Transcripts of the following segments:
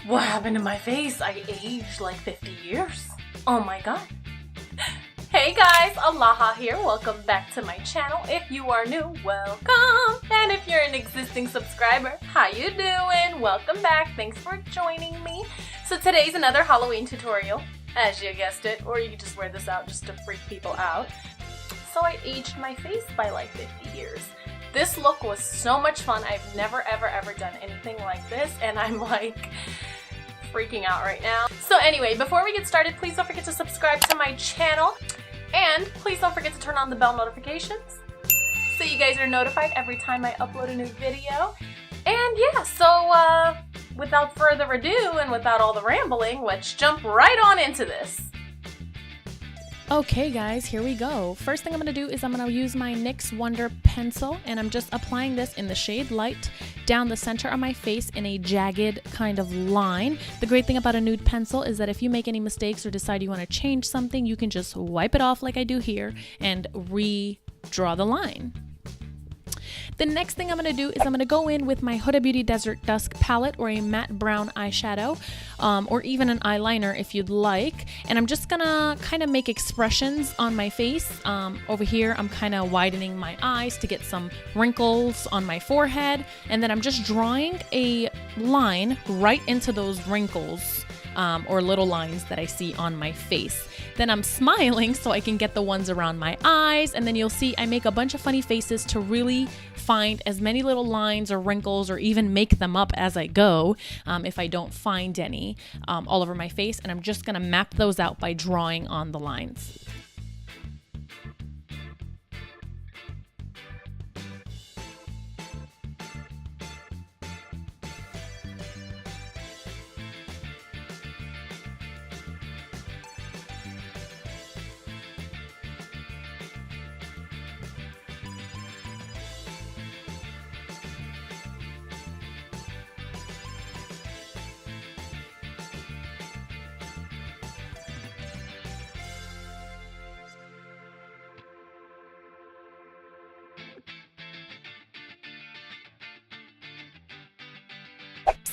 What happened to my face? I aged like 50 years. Oh my god. Hey guys, Alaha here. Welcome back to my channel. If you are new, welcome. And if you're an existing subscriber, how you doing? Welcome back. Thanks for joining me. So today's another Halloween tutorial, as you guessed it, or you can just wear this out just to freak people out. So I aged my face by like 50 years. This look was so much fun. I've never ever done anything like this, and I'm like freaking out right now. So anyway, before we get started, please don't forget to subscribe to my channel, and please don't forget to turn on the bell notifications so you guys are notified every time I upload a new video. And yeah, so without further ado and without all the rambling, let's jump right on into this. Okay guys, here we go. First thing I'm going to do is I'm going to use my NYX Wonder pencil, and I'm just applying this in the shade Light down the center of my face in a jagged kind of line. The great thing about a nude pencil is that if you make any mistakes or decide you want to change something, you can just wipe it off like I do here and redraw the line. The next thing I'm going to do is I'm going to go in with my Huda Beauty Desert Dusk palette, or a matte brown eyeshadow, or even an eyeliner if you'd like. And I'm just going to kind of make expressions on my face. Over here, I'm kind of widening my eyes to get some wrinkles on my forehead. And then I'm just drawing a line right into those wrinkles. Or little lines that I see on my face. Then I'm smiling so I can get the ones around my eyes, and then you'll see I make a bunch of funny faces to really find as many little lines or wrinkles, or even make them up as I go if I don't find any all over my face. And I'm just gonna map those out by drawing on the lines.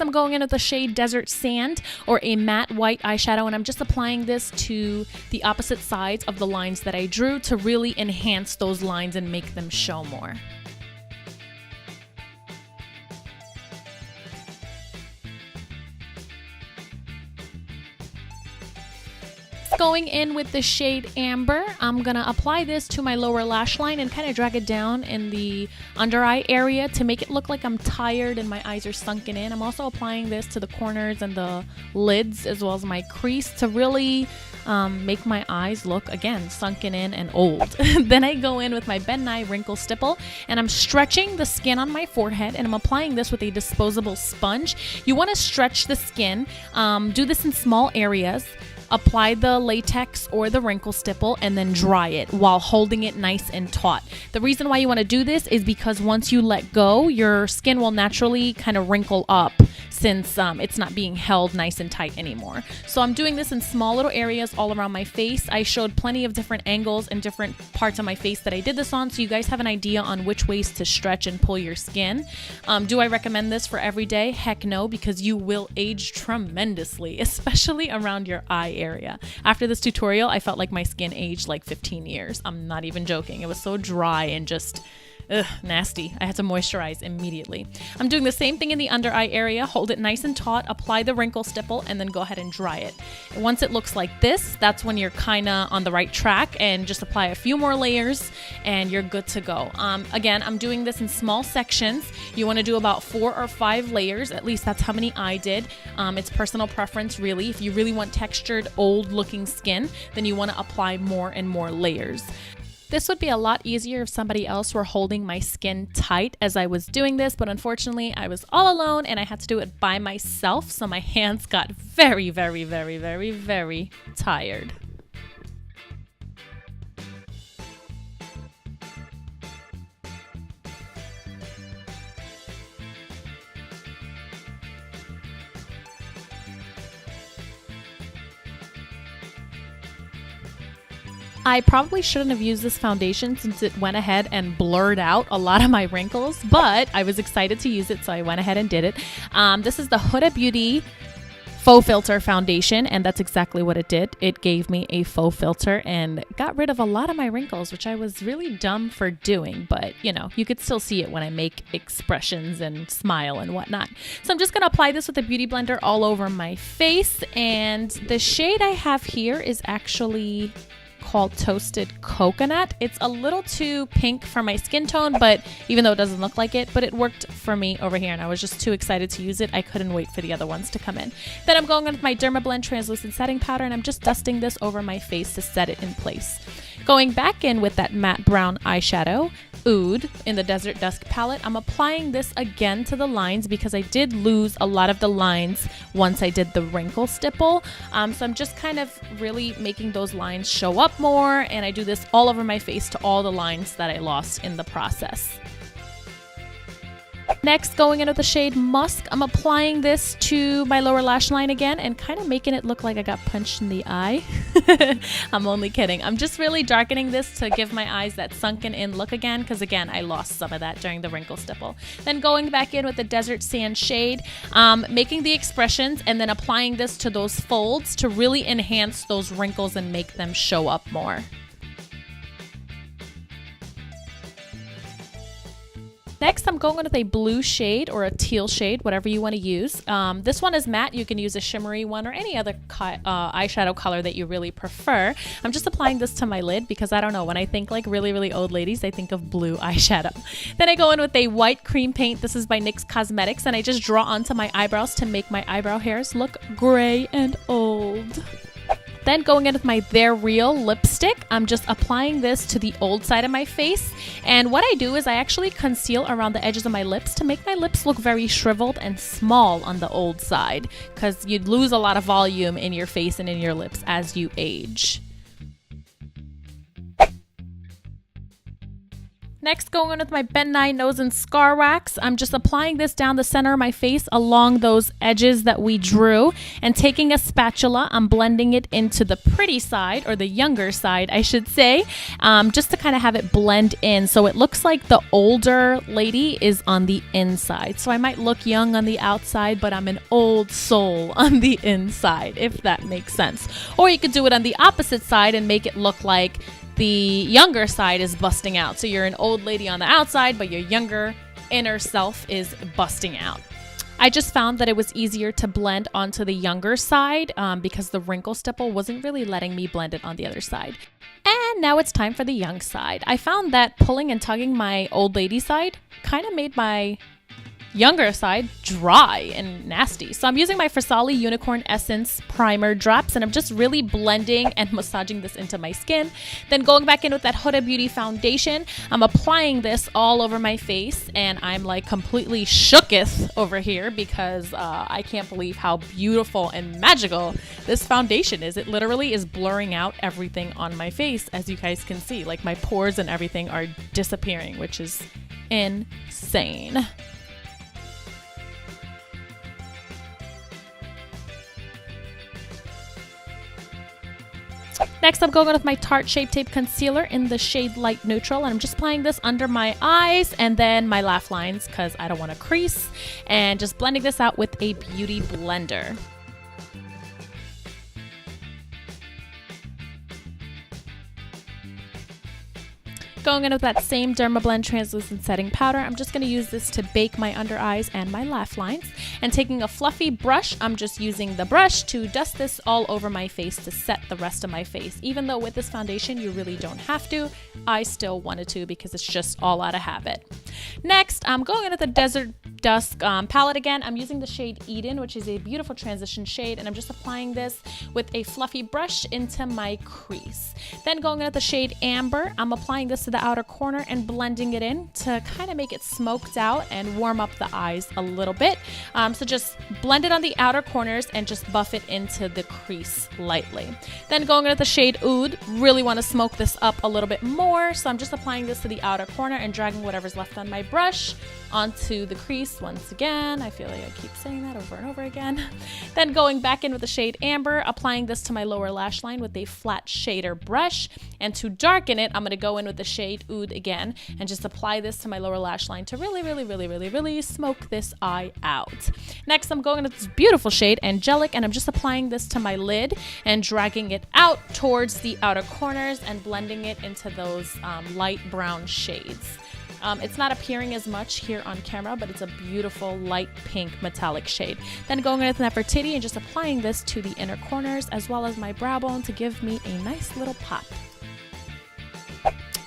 I'm going in with the shade Desert Sand, or a matte white eyeshadow, and I'm just applying this to the opposite sides of the lines that I drew to really enhance those lines and make them show more. Going in with the shade Amber, I'm gonna apply this to my lower lash line and kind of drag it down in the under eye area to make it look like I'm tired and my eyes are sunken in. I'm also applying this to the corners and the lids as well as my crease to really make my eyes look, again, sunken in and old. Then I go in with my Ben Nye Wrinkle Stipple, and I'm stretching the skin on my forehead, and I'm applying this with a disposable sponge. You want to stretch the skin, do this in small areas. Apply the latex or the wrinkle stipple and then dry it while holding it nice and taut. The reason why you want to do this is because once you let go, your skin will naturally kind of wrinkle up since it's not being held nice and tight anymore. So I'm doing this in small little areas all around my face. I showed plenty of different angles and different parts of my face that I did this on, so you guys have an idea on which ways to stretch and pull your skin. Do I recommend this for every day? Heck no, because you will age tremendously, especially around your eye area. After this tutorial, I felt like my skin aged like 15 years. I'm not even joking. It was so dry and just nasty. I had to moisturize immediately. I'm doing the same thing in the under eye area. Hold it nice and taut, apply the wrinkle stipple, and then go ahead and dry it. And once it looks like this, that's when you're kind of on the right track, and just apply a few more layers and you're good to go. Again, I'm doing this in small sections. You want to do about 4 or 5 layers. At least that's how many I did. It's personal preference, really. If you really want textured, old looking skin, then you want to apply more and more layers. This would be a lot easier if somebody else were holding my skin tight as I was doing this, but unfortunately I was all alone and I had to do it by myself, so my hands got very tired. I probably shouldn't have used this foundation since it went ahead and blurred out a lot of my wrinkles, but I was excited to use it, so I went ahead and did it. This is the Huda Beauty faux filter foundation, and that's exactly what it did. It gave me a faux filter and got rid of a lot of my wrinkles, which I was really dumb for doing, but you know, you could still see it when I make expressions and smile and whatnot. So I'm just going to apply this with a beauty blender all over my face, and the shade I have here is actually called Toasted Coconut. It's a little too pink for my skin tone, but even though it doesn't look like it, but it worked for me over here, and I was just too excited to use it. I couldn't wait for the other ones to come in. Then I'm going in with my Dermablend translucent setting powder, and I'm just dusting this over my face to set it in place. Going back in with that matte brown eyeshadow, Oud in the Desert Dusk palette, I'm applying this again to the lines because I did lose a lot of the lines once I did the wrinkle stipple. So I'm just kind of really making those lines show up more, and I do this all over my face to all the lines that I lost in the process. Next, going in with the shade Musk, I'm applying this to my lower lash line again and kind of making it look like I got punched in the eye. I'm only kidding. I'm just really darkening this to give my eyes that sunken in look again, because again, I lost some of that during the wrinkle stipple. Then going back in with the Desert Sand shade, making the expressions and then applying this to those folds to really enhance those wrinkles and make them show up more. Next, I'm going with a blue shade or a teal shade, whatever you want to use. This one is matte. You can use a shimmery one or any other eyeshadow color that you really prefer. I'm just applying this to my lid because I don't know, when I think like really, really old ladies, I think of blue eyeshadow. Then I go in with a white cream paint. This is by NYX Cosmetics, and I just draw onto my eyebrows to make my eyebrow hairs look gray and old. Then going in with my They're Real lipstick, I'm just applying this to the old side of my face. And what I do is I actually conceal around the edges of my lips to make my lips look very shriveled and small on the old side, because you lose a lot of volume in your face and in your lips as you age. Next, going in with my Ben Nye Nose and Scar Wax, I'm just applying this down the center of my face along those edges that we drew, and taking a spatula, I'm blending it into the pretty side, or the younger side, I should say, just to kind of have it blend in so it looks like the older lady is on the inside. So I might look young on the outside, but I'm an old soul on the inside, if that makes sense. Or you could do it on the opposite side and make it look like the younger side is busting out. So you're an old lady on the outside, but your younger inner self is busting out. I just found that it was easier to blend onto the younger side because the wrinkle stipple wasn't really letting me blend it on the other side. And now it's time for the young side. I found that pulling and tugging my old lady side kind of made my younger side dry and nasty. So I'm using my Farsali Unicorn Essence primer drops, and I'm just really blending and massaging this into my skin. Then going back in with that HudaBeauty foundation, I'm applying this all over my face, and I'm like completely shooketh over here because I can't believe how beautiful and magical this foundation is. It literally is blurring out everything on my face, as you guys can see. Like my pores and everything are disappearing, which is insane. Next, I'm going with my Tarte Shape Tape Concealer in the shade Light Neutral, and I'm just applying this under my eyes and then my laugh lines because I don't want to crease, and just blending this out with a beauty blender. Going in with that same Dermablend translucent setting powder, I'm just going to use this to bake my under eyes and my laugh lines. And taking a fluffy brush, I'm just using the brush to dust this all over my face to set the rest of my face. Even though with this foundation, you really don't have to, I still wanted to because it's just all out of habit. Next, I'm going in with the Desert Dusk palette again. I'm using the shade Eden, which is a beautiful transition shade, and I'm just applying this with a fluffy brush into my crease. Then going in with the shade Amber, I'm applying this to the outer corner and blending it in to kind of make it smoked out and warm up the eyes a little bit. So just blend it on the outer corners and just buff it into the crease lightly. Then going in with the shade Oud, really want to smoke this up a little bit more, so I'm just applying this to the outer corner and dragging whatever's left on my brush onto the crease once again. I feel like I keep saying that over and over again. Then going back in with the shade Amber, applying this to my lower lash line with a flat shader brush. And to darken it, I'm going to go in with the shade Oud again and just apply this to my lower lash line to really smoke this eye out. Next, I'm going with this beautiful shade Angelic, and I'm just applying this to my lid and dragging it out towards the outer corners and blending it into those light brown shades. It's not appearing as much here on camera, but it's a beautiful light pink metallic shade. Then going in with Nefertiti and just applying this to the inner corners as well as my brow bone to give me a nice little pop.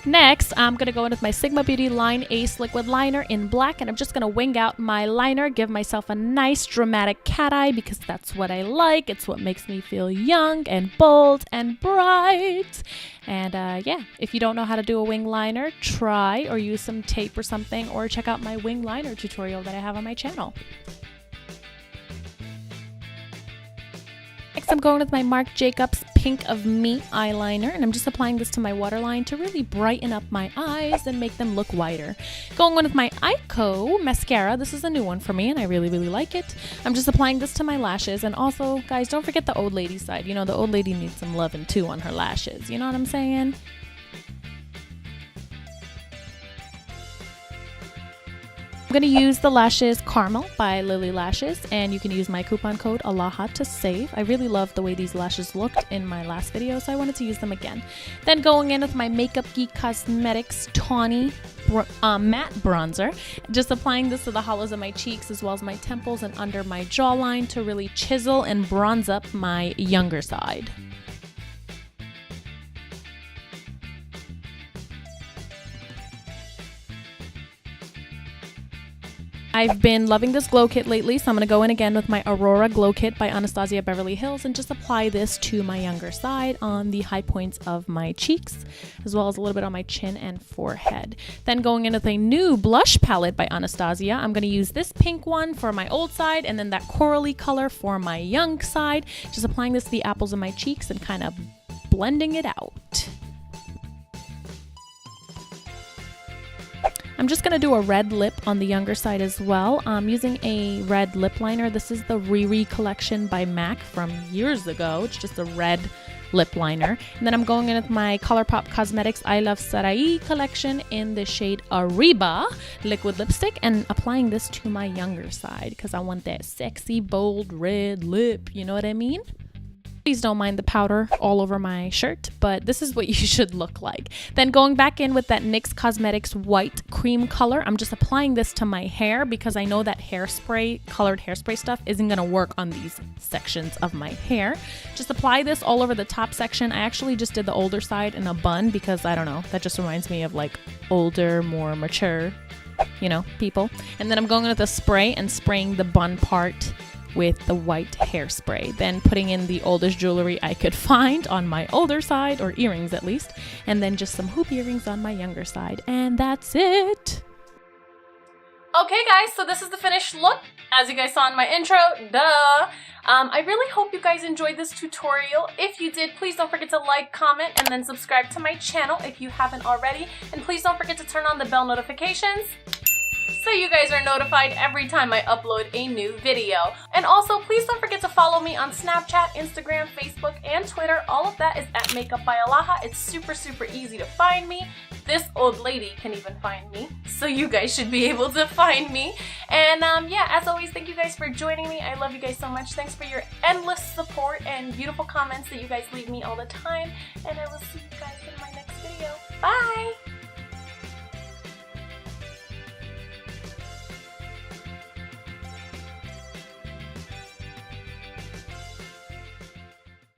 Next, I'm going to go in with my Sigma Beauty Line Ace Liquid Liner in black, and I'm just going to wing out my liner, give myself a nice dramatic cat eye because that's what I like. It's what makes me feel young and bold and bright. And yeah, if you don't know how to do a wing liner, try or use some tape or something, or check out my wing liner tutorial that I have on my channel. Next, I'm going with my Marc Jacobs Pink of Me eyeliner, and I'm just applying this to my waterline to really brighten up my eyes and make them look wider. Going on with my Eyeko mascara. This is a new one for me, and I really like it. I'm just applying this to my lashes, and also, guys, don't forget the old lady side. You know, the old lady needs some loving too on her lashes. You know what I'm saying? I'm going to use the lashes Caramel by Lily Lashes, and you can use my coupon code ALAHA to save. I really love the way these lashes looked in my last video, so I wanted to use them again. Then going in with my Makeupgeek Cosmetics Tawny matte bronzer, just applying this to the hollows of my cheeks as well as my temples and under my jawline to really chisel and bronze up my younger side. I've been loving this glow kit lately, so I'm going to go in again with my Aurora glow kit by Anastasia Beverly Hills and just apply this to my younger side on the high points of my cheeks, as well as a little bit on my chin and forehead. Then going in with a new blush palette by Anastasia, I'm going to use this pink one for my old side and then that corally color for my young side. Just applying this to the apples of my cheeks and kind of blending it out. I'm just going to do a red lip on the younger side as well. I'm using a red lip liner. This is the Riri collection by MAC from years ago. It's just a red lip liner. And then I'm going in with my ColourPop Cosmetics I Love Sarai collection in the shade Ariba liquid lipstick and applying this to my younger side because I want that sexy, bold red lip. You know what I mean? Please don't mind the powder all over my shirt, but this is what you should look like. Then going back in with that NYX Cosmetics white cream color, I'm just applying this to my hair because I know that hairspray, colored hairspray stuff isn't going to work on these sections of my hair. Just apply this all over the top section. I actually just did the older side in a bun because I don't know, that just reminds me of like older, more mature, you know, people. And then I'm going with a spray and spraying the bun part with the white hairspray, then putting in the oldest jewelry I could find on my older side, or earrings at least, and then just some hoop earrings on my younger side, and that's it. Okay guys, so this is the finished look, as you guys saw in my intro, duh. I really hope you guys enjoyed this tutorial. If you did, please don't forget to like, comment, and then subscribe to my channel if you haven't already, and please don't forget to turn on the bell notifications so you guys are notified every time I upload a new video. And also, please don't forget to follow me on Snapchat, Instagram, Facebook, and Twitter. All of that is at MAKEUPBYALAHA. It's super easy to find me. This old lady can even find me, so you guys should be able to find me. And yeah, as always, thank you guys for joining me. I love you guys so much. Thanks for your endless support and beautiful comments that you guys leave me all the time. And I will see you guys in my next video. Bye!